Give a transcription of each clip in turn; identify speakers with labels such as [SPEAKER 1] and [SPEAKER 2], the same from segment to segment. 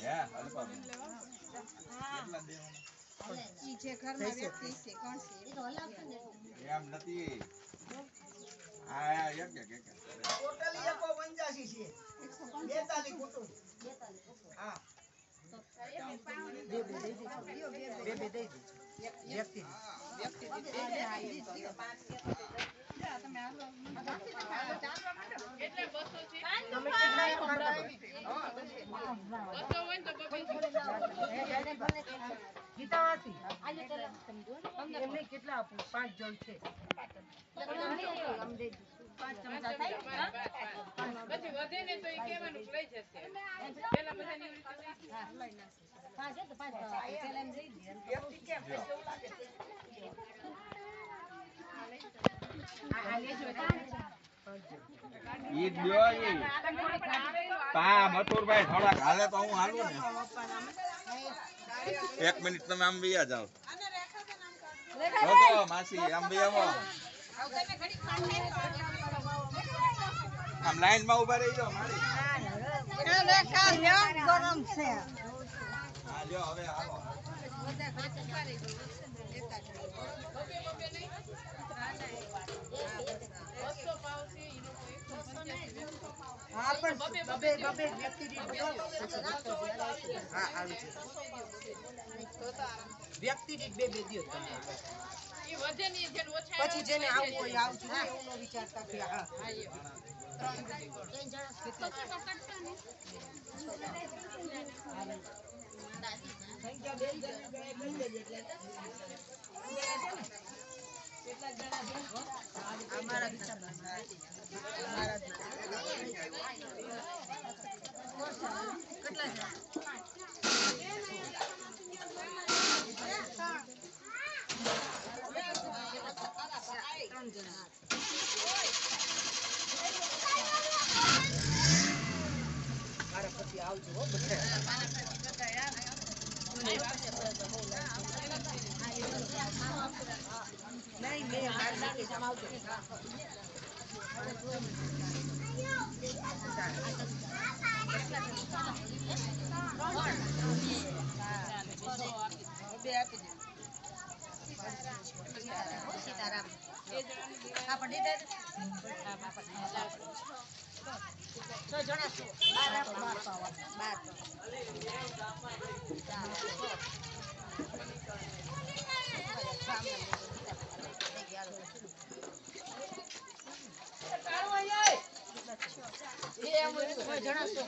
[SPEAKER 1] હે અલ્પા કેટલા દેવાના ઈ જે ઘરમાં વ્યક્તિ છે કોણ છે એ તો હલાવતો ને એમ નથી આ એક ટોટલી 185 છે 142 કુટુંબ 42 કુટુંબ હા બે દઈ દે વ્યક્તિ તમે હાલો એટલે 200 છે તમે કેટલા ગીતાવાસી એમને કેટલા આપું 5 જણ છે 5 ચમચા થાય પછી વધે ને તો ઈ કહેવાનું લઈ જશે પેલા બધાની રીતે હા લઈ નાખશે 5 છે તો 5 પેલા એમ દઈ દે વ્યક્તિ કેમ પૈસા લાગે આ લેજો ઈ દ્યો ઈ પા મથુરભાઈ થોડા હાલે તો હું હાલું ને 1 મિનિટ તમે આમ બીયા જાવ જો માસી આમ બીયાવો આમ લાઈન માં ઊભા રહી જાવ મારી એ કા લ્યો ગરમ છે હા લ્યો હવે હાલો બધા ઘરે ઊભા રહી જાવ હા પણ બબે વ્યક્તિ દીઠ હા આવી છે વ્યક્તિ દીઠ બે દિયો તમે ઈ વધે ની જેને ઓછા પછી જેને આવું કોઈ આવતું ને એવું નો વિચારતા કે હા ત્રણ જણા કેટલા કટતા ને સંખ્યા બે જણા બંધ જ એટલે કેટલા જણા છે અમારા વિચારમાં અમારા કેટલા જણા 3 જણા મારા પછી આવજો હો બધા મારા પછી બધા યાર નહીં મે માર નાખી જમાવજો બે આપી દે સીતારામ આપણે દે 6 જણા છો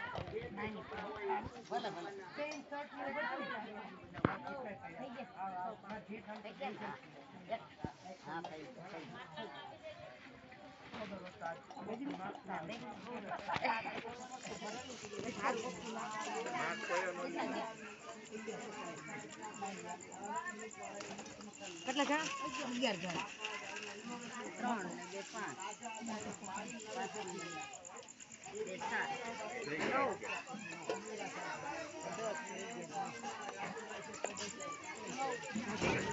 [SPEAKER 1] 9
[SPEAKER 2] કેટલા જણા 11 જણા 3 ને 2 5 2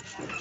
[SPEAKER 2] 7 9